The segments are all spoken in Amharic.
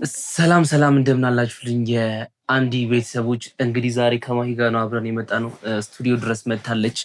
ሰላም እንደምን አላችሁልኝ የአንዲ ቤተሰቦች። እንግዲህ ዛሬ ከማሂ ጋር ነው አብረን የመጣ ነው። ስቱዲዮ ድረስ መታለች።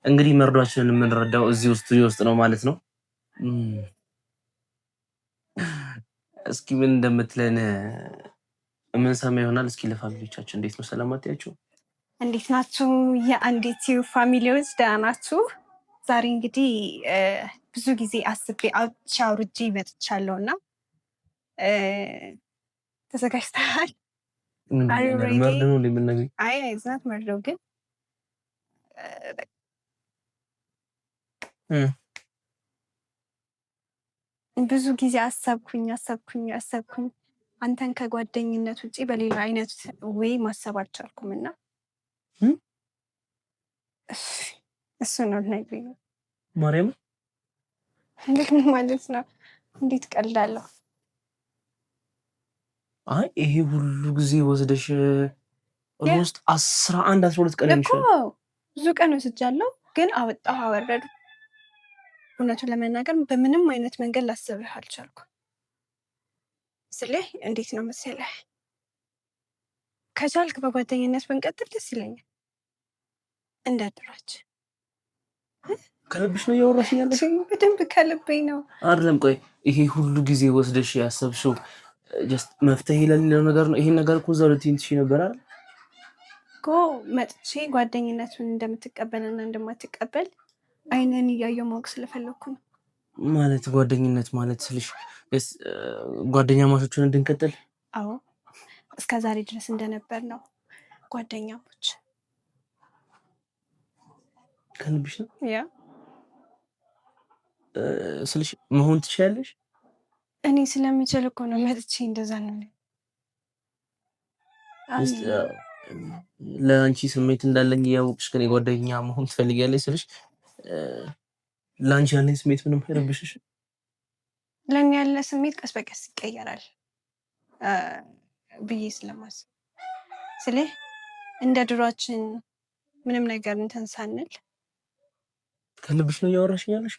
እንግዲህ መርዷችንን የምንረዳው እዚሁ ስቱዲዮ ውስጥ ነው ማለት ነው። እስኪ ምን እንደምትለን የምንሰማ ይሆናል። እስኪ ለፋሚሊዎቻችን እንዴት ነው ሰላም አትያቸው? እንዴት ናችሁ የአንዲት ፋሚሊዎች? ደህና ናችሁ? ዛሬ እንግዲህ ብዙ ጊዜ አስቤ አውርጄ መጥቻለሁ እና ተዘጋጅተሃል? መርዶ ነው የምንነግርህ? አይ ዝናት መርዶ ግን ብዙ ጊዜ አሰብኩኝ አንተን ከጓደኝነት ውጭ በሌላ አይነት ወይ ማሰብ አልቻልኩም እና እሱ ነው ልነግርህ ነው። ማርያም እንዴት ማለት ነው? እንዴት ቀልዳለሁ? አይ ይሄ ሁሉ ጊዜ ወስደሽ ኦልሞስት 11 12 ቀን እኮ ብዙ ቀን ወስጃለሁ፣ ግን አወጣሁ አወረዱ። እውነቱን ለመናገር በምንም አይነት መንገድ ላስብህ አልቻልኩም። ስለህ እንዴት ነው መሰለህ፣ ከቻልክ በጓደኝነት ብንቀጥል ደስ ይለኛል። እንዳድራች ከልብሽ ነው እያወራሽኝ ያለሽ? በደንብ ከልቤ ነው። አይደለም ቆይ ይሄ ሁሉ ጊዜ ወስደሽ ያሰብሽው ጀስት መፍትሄ ለሌለው ነገር ነው? ይሄን ነገር እኮ እዛው ልትይኝ ትችይ ነበር አይደል? እኮ መጥቼ ጓደኝነቱን እንደምትቀበልና እንደማትቀበል አይነን እያየሁ ማወቅ ስለፈለኩ ነው። ማለት ጓደኝነት ማለት ስልሽ ጓደኛ ማቾችን እንድንቀጥል? አዎ እስከ ዛሬ ድረስ እንደነበር ነው ጓደኛሞች። ከልብሽ ነው? ያ ስልሽ መሆን ትችያለሽ? እኔ ስለምችል እኮ ነው መጥቼ እንደዛ ነው። ለአንቺ ስሜት እንዳለኝ እያወቅሽ ከኔ ጓደኛ መሆን ትፈልጊያለሽ ስልሽ ለአንቺ ያለኝ ስሜት ምንም አይረብሽሽ? ለእኔ ያለ ስሜት ቀስ በቀስ ይቀየራል ብዬ ስለማስብ ስልህ እንደ ድሯችን ምንም ነገር እንትን ሳንል። ከልብሽ ነው እያወራሽኝ ያለሽ?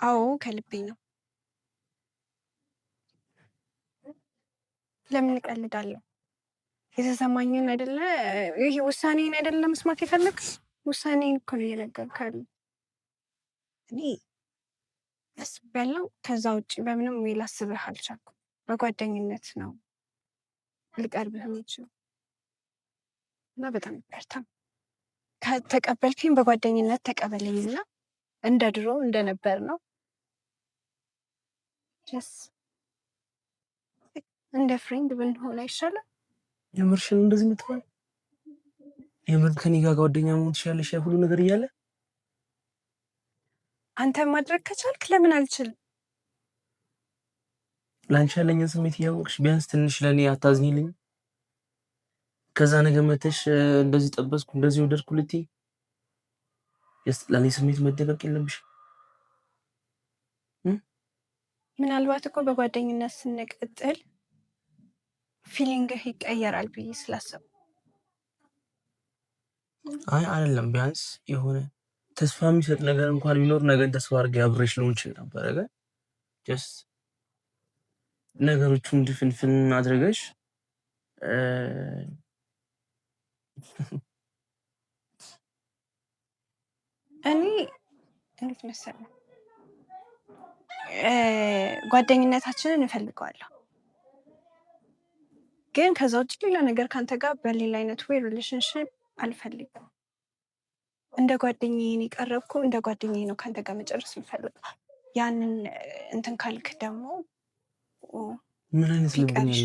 አዎ ከልቤ ነው። ለምን እቀልዳለሁ? የተሰማኝን አይደለ? ይሄ ውሳኔን አይደለ መስማት የፈለግሽ? ውሳኔን እኮ ነው እየነገርኩህ። እኔ አስቤያለሁ። ከዛ ውጭ በምንም ወይ ላስብህ አልቻልኩም። በጓደኝነት ነው ልቀርብህ የምችለው እና በጣም ይበርታ። ከተቀበልከኝ በጓደኝነት ተቀበለኝና እንደ ድሮ እንደነበር ነው እንደ ፍሬንድ ብንሆን አይሻልም? የምርሽን እንደዚህ የምትባል? የምር ከኔ ጋር ጓደኛ መሆን ትችያለሽ? ያ ሁሉ ነገር እያለ አንተ ማድረግ ከቻልክ ለምን አልችልም? ላንቺ ያለኝን ስሜት እያወቅሽ ቢያንስ ትንሽ ለኔ አታዝኝልኝ? ከዛ ነገ መተሽ እንደዚህ ጠበስኩ እንደዚህ ወደድኩ ልትይ ለኔ ስሜት መደበቅ የለብሽ። ምናልባት እኮ በጓደኝነት ስንቀጥል ፊሊንግህ ይቀየራል ብዬ ስላሰብኩ። አይ አይደለም፣ ቢያንስ የሆነ ተስፋ የሚሰጥ ነገር እንኳን ቢኖር ነገን ተስፋ አድርጌ አብሬሽ ልሆን እችል ነበረ። ግን ጀስት ነገሮቹን ድፍንፍን አድርገሽ እኔ እንዴት መሰለህ ጓደኝነታችንን እፈልገዋለሁ፣ ግን ከዛ ውጭ ሌላ ነገር ካንተ ጋር በሌላ አይነት ወይ ሪሌሽንሽፕ አልፈልግም። እንደ ጓደኛዬ ነው የቀረብኩ፣ እንደ ጓደኛዬ ነው ካንተ ጋር መጨረስ የምፈልገው። ያንን እንትን ካልክ ደግሞ ምን አይነት ልብ ነው ያለሽ?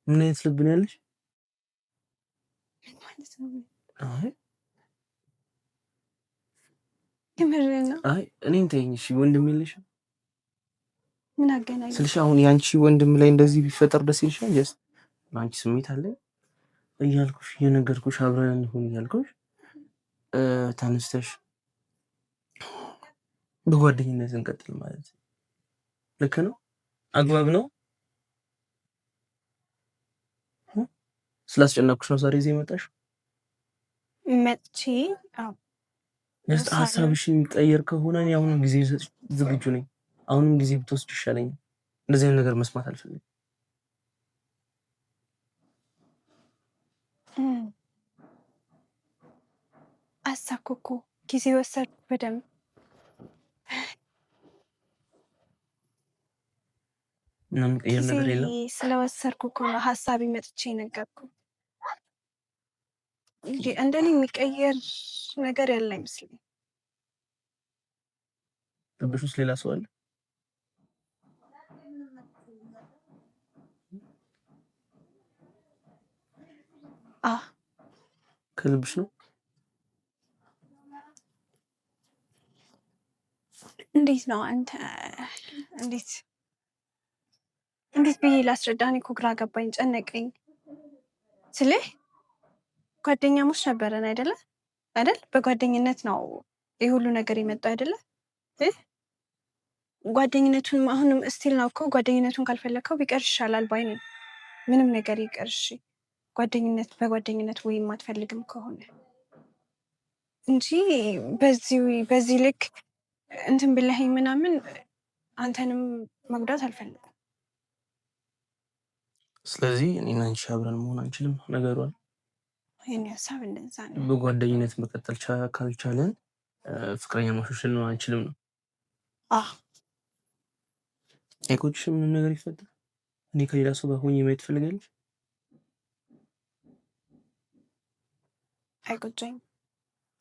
ምን አይነት ልብ ነው ያለሽ ማለት ነው? አይ የምርህን ነው? አይ እኔን ተይኝ እሺ። ወንድም የለሽም? ምን አገናኝ ስልሽ አሁን ያንቺ ወንድም ላይ እንደዚህ ቢፈጠር ደስ ይልሻል? ጀስት አንቺ ስሜት አለ እያልኩሽ እየነገርኩሽ አብረን እንሁን እያልኩሽ ተነስተሽ በጓደኝነት እንቀጥል ማለት ልክ ነው? አግባብ ነው? ስላስጨነቅኩሽ ነው ዛሬ እዚህ የመጣሽው? መጥቼ አዎ ሀሳብሽ የሚቀየር ከሆነ እኔ አሁንም ጊዜ ልሰጥሽ ዝግጁ ነኝ። አሁንም ጊዜ ብትወስድ ይሻለኛል። እንደዚህ አይነት ነገር መስማት አልፈልግም። አሳኩ እኮ ጊዜ ወሰድኩ በደንብ። ምንም ቀየር ነገር የለም። ስለወሰድኩ እኮ ነው ሀሳቢ መጥቼ ነገርኩ። እንደኔ የሚቀየር ነገር ያለ አይመስለኝም። ልብሽ ውስጥ ሌላ ሰው አለ? ከልብሽ ነው? እንዴት ነው አንተ? እንዴት ብዬ ላስረዳህ? እኔ እኮ ግራ ገባኝ፣ ጨነቀኝ። ስልህ ጓደኛሞች ነበረን አይደለ? በጓደኝነት ነው ይህ ሁሉ ነገር የመጣው አይደለ? ጓደኝነቱን አሁንም እስቲል ነው እኮ። ጓደኝነቱን ካልፈለግከው ቢቀር ይሻላል ባይ ነኝ። ምንም ነገር ይቀር እሺ፣ በጓደኝነት ወይም አትፈልግም ከሆነ እንጂ በዚህ ልክ እንትን ብለኸኝ ምናምን አንተንም መጉዳት አልፈልግም። ስለዚህ እኔና አንቺ አብረን መሆን አንችልም ነገሩ አይደል? የኔ ሀሳብ እንደዛ ነው። በጓደኝነት መቀጠል ካልቻለን ፍቅረኛ ማሻሸል ነው አንችልም ነው። አይቆጭሽም? ምንም ነገር ይፈጠር እኔ ከሌላ ሰው ጋር ሆኜ ማየት ትፈልጋለች? አይቆጨኝም።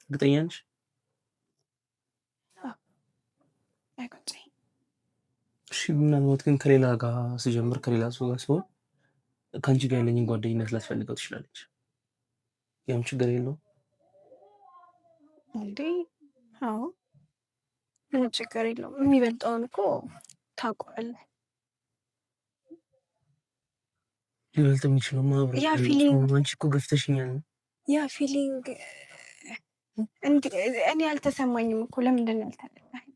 እርግጠኛ ነሽ? አይቆጨኝም። እሺ ምናልባት ግን ከሌላ ጋር ስጀምር ከሌላ ሰው ጋር ሲሆን ከአንቺ ጋር ያለኝን ጓደኝነት ላትፈልገው ትችላለች። ያም ችግር የለውም እንዴ? አዎ ምንም ችግር የለውም። የሚበልጠውን እኮ ታውቀዋለህ። ሊበልጥ የሚችለው ማብረ ያ ፊሊንግ አንቺ እኮ ገፍተሽኛል። ያ ፊሊንግ እኔ አልተሰማኝም እኮ። ለምንድን ነው ያልተረዳኸኝ?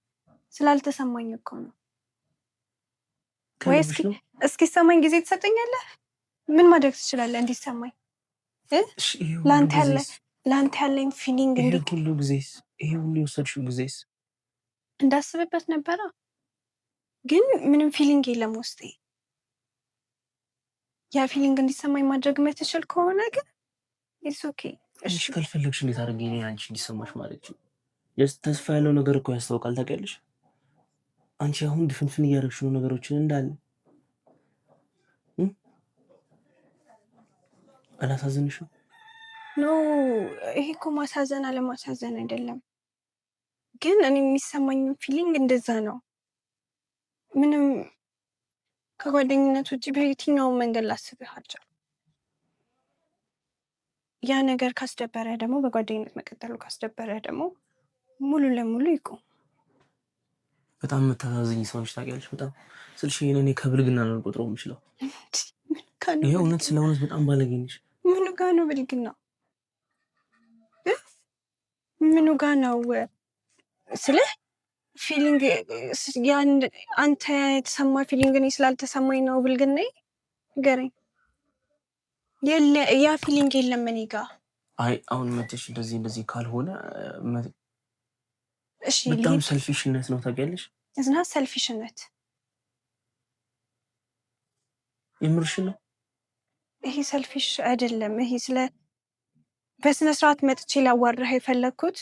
ስላልተሰማኝ እኮ ነው። ወይ እስኪሰማኝ ጊዜ ትሰጠኛለህ? ምን ማድረግ ትችላለህ እንዲሰማኝ? ለአንተ ያለኝ ፊሊንግ ይሄ ሁሉ የወሰድሽው ጊዜስ እንዳስብበት ነበረ፣ ግን ምንም ፊሊንግ የለም ውስጤ። ያ ፊሊንግ እንዲሰማኝ ማድረግ የምትችል ከሆነ ግን ኢትስ ኦኬ። እሺ ካልፈለግሽ እንዴት አድርጌ እኔ አንቺ እንዲሰማሽ ማለት ነው? ተስፋ ያለው ነገር እኮ ያስታውቃል። ታውቂያለሽ? አንቺ አሁን ድፍንፍን እያደረግሽ ነው ነገሮችን እንዳለ። አላሳዝንሽም? ኖ ይሄ እኮ ማሳዘን አለማሳዘን አይደለም፣ ግን እኔ የሚሰማኝ ፊሊንግ እንደዛ ነው። ምንም ከጓደኝነት ውጭ በየትኛውን መንገድ ላስብህ አልቻልኩም። ያ ነገር ካስደበረ ደግሞ በጓደኝነት መቀጠሉ ካስደበረ ደግሞ ሙሉ ለሙሉ ይቁም። በጣም የምታሳዝኝ ሰው ነሽ ታውቂያለሽ። በጣም ስልሽ ይሄን እኔ ከብልግና ነው ልቆጥረው የምችለው። ይሄ እውነት ስለ እውነት በጣም ባለጌ ነሽ። ምኑ ጋ ነው ብልግና? ምኑ ጋ ነው ስልህ ፊሊንግ አንተ የተሰማ ፊሊንግ እኔ ስላልተሰማኝ ነው ብልግና? ንገረኝ። ያ ፊሊንግ የለም እኔ ጋ። አይ አሁን መተሽ እንደዚህ ካልሆነ በጣም ሰልፊሽነት ነው ታውቂያለሽ። እዝና ሰልፊሽነት የምርሽ ነው? ይሄ ሰልፊሽ አይደለም። ይሄ በስነ ስርዓት መጥቼ ላዋራህ የፈለግኩት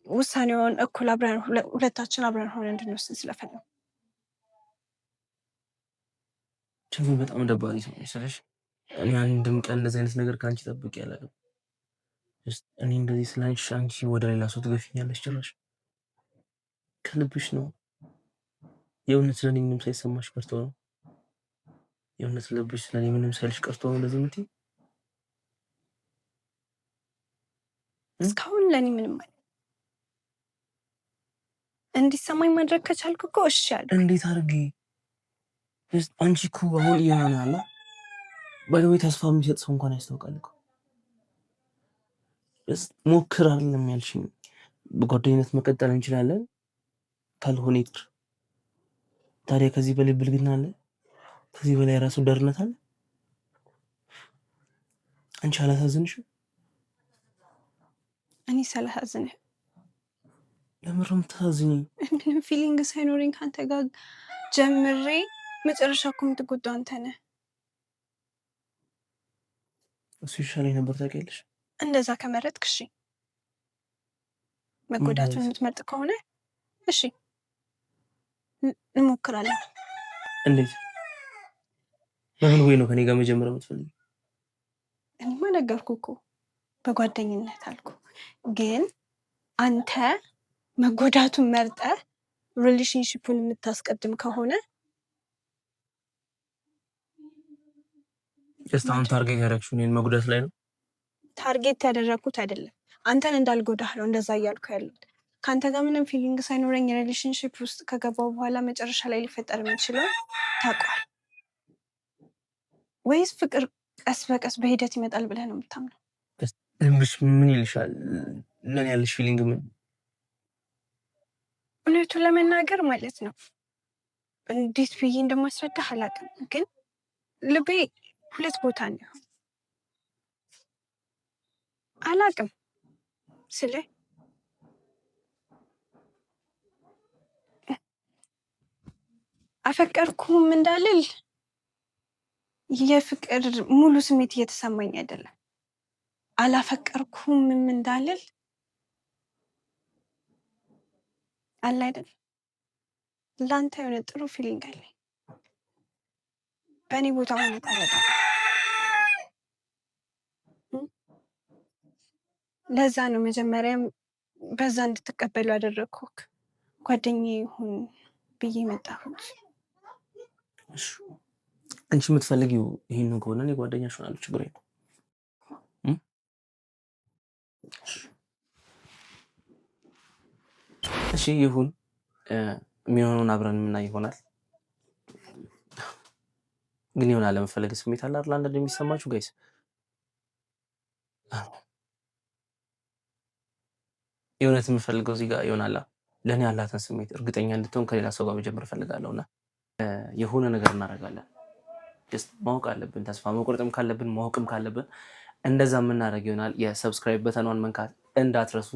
ውሳኔውን እኩል አብረን ሁለታችን አብረን ሆነ እንድንወስን ስለፈለግ። ችግር በጣም ደባሪ ሰው መሰለሽ። እኔ አንድም ቀን እንደዚህ አይነት ነገር ከአንቺ ጠብቄ አላውቅም። እኔ እንደዚህ ስላንቺ አንቺ ወደ ሌላ ሰው ትገፊኛለሽ ጭራሽ። ከልብሽ ነው? የእውነት ስለኔ ምንም ሳይሰማሽ ቀርቶ ነው? የእውነት ልብሽ ስለኔ ምንም ሳይልሽ ቀርቶ ነው እንደዚህ የምትይኝ? እስካሁን ለእኔ ምንም አይደል። እንዲሰማኝ ማድረግ ከቻልኩ እኮ እሺ አለ። እንዴት አድርጌ? አንቺ እኮ አሁን እየሆነ አለ ባይወይ ተስፋ የሚሰጥ ሰው እንኳን ያስታውቃል እኮ። ሞክር አይደለም ያልሽኝ። በጓደኝነት መቀጠል እንችላለን ካልሆነ ይቅር። ታዲያ ከዚህ በላይ ብልግና አለ? ከዚህ በላይ ራሱ ደርነት አለ? አንቺ አላሳዝንሽም? እኔ ሳላሳዝንህ ለምን ነው የምታሳዝኝ? ምንም ፊሊንግ ሳይኖረኝ ከአንተ ጋር ጀምሬ መጨረሻ እኮ የምትጎዳው አንተ ነህ። እሱ ይሻለኝ ነበር ታውቂያለሽ። እንደዛ ከመረጥክ እሺ፣ መጎዳቱን የምትመርጥ ከሆነ እሺ እንሞክራለን። እንዴት? ለምን ወይ ነው ከኔ ጋር መጀመር የምትፈልጊው? እኔማ ነገርኩህ እኮ በጓደኝነት አልኩ። ግን አንተ መጎዳቱን መርጠህ ሪሌሽንሺፑን የምታስቀድም ከሆነ አሁን ታርጌት ያደረግሽው እኔን መጉዳት ላይ ነው። ታርጌት ያደረግኩት አይደለም፣ አንተን እንዳልጎዳህ ነው እንደዛ እያልኩ ያሉት። ከአንተ ጋር ምንም ፊሊንግ ሳይኖረኝ ሪሌሽንሺፕ ውስጥ ከገባው በኋላ መጨረሻ ላይ ሊፈጠር የሚችለው ታውቀዋል ወይስ ፍቅር ቀስ በቀስ በሂደት ይመጣል ብለህ ነው የምታምነው? ምን ይልሻል? ለኔ ያለሽ ፊሊንግ ምን? እውነቱን ለመናገር ማለት ነው እንዴት ብዬ እንደማስረዳህ አላውቅም፣ ግን ልቤ ሁለት ቦታ ነው። አላውቅም ስለ አፈቀርኩም እንዳልል የፍቅር ሙሉ ስሜት እየተሰማኝ አይደለም። አላፈቀርኩም እንዳልል አለ አይደል? ለአንተ የሆነ ጥሩ ፊሊንግ አለኝ። በእኔ ቦታ ሆነ ታረዳ። ለዛ ነው መጀመሪያም በዛ እንድትቀበሉ ያደረግኩህ። ጓደኛዬ ይሁን ብዬ መጣሁት። አንቺ የምትፈልጊው ይሄንን ከሆነ እኔ ጓደኛሽ ሆናለሁ፣ ችግር የለም። እሺ ይሁን፣ የሚሆነውን አብረን የምናይ ይሆናል። ግን የሆነ አለመፈለግ ስሜት አለ አይደል? አንዳንድ የሚሰማችሁ ጋይስ የእውነት የምፈልገው እዚህ ጋር ይሆናል። ለእኔ ያላትን ስሜት እርግጠኛ እንድትሆን ከሌላ ሰው ጋር መጀመር እፈልጋለሁ እና የሆነ ነገር እናደርጋለን። ማወቅ አለብን፣ ተስፋ መቁረጥም ካለብን ማወቅም ካለብን እንደዛ የምናደርግ ይሆናል። የሰብስክራይብ በተኗን መንካት እንዳትረሱ።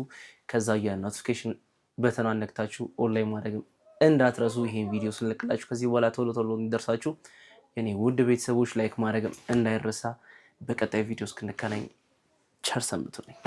ከዛ የኖቲፊኬሽን በተኗን ነክታችሁ ኦንላይን ማድረግም እንዳትረሱ። ይሄን ቪዲዮ ስንለቅላችሁ ከዚህ በኋላ ቶሎ ቶሎ እንዲደርሳችሁ የኔ ውድ ቤተሰቦች ላይክ ማድረግም እንዳይረሳ። በቀጣይ ቪዲዮ እስክንገናኝ ቸር ሰንብቱልኝ።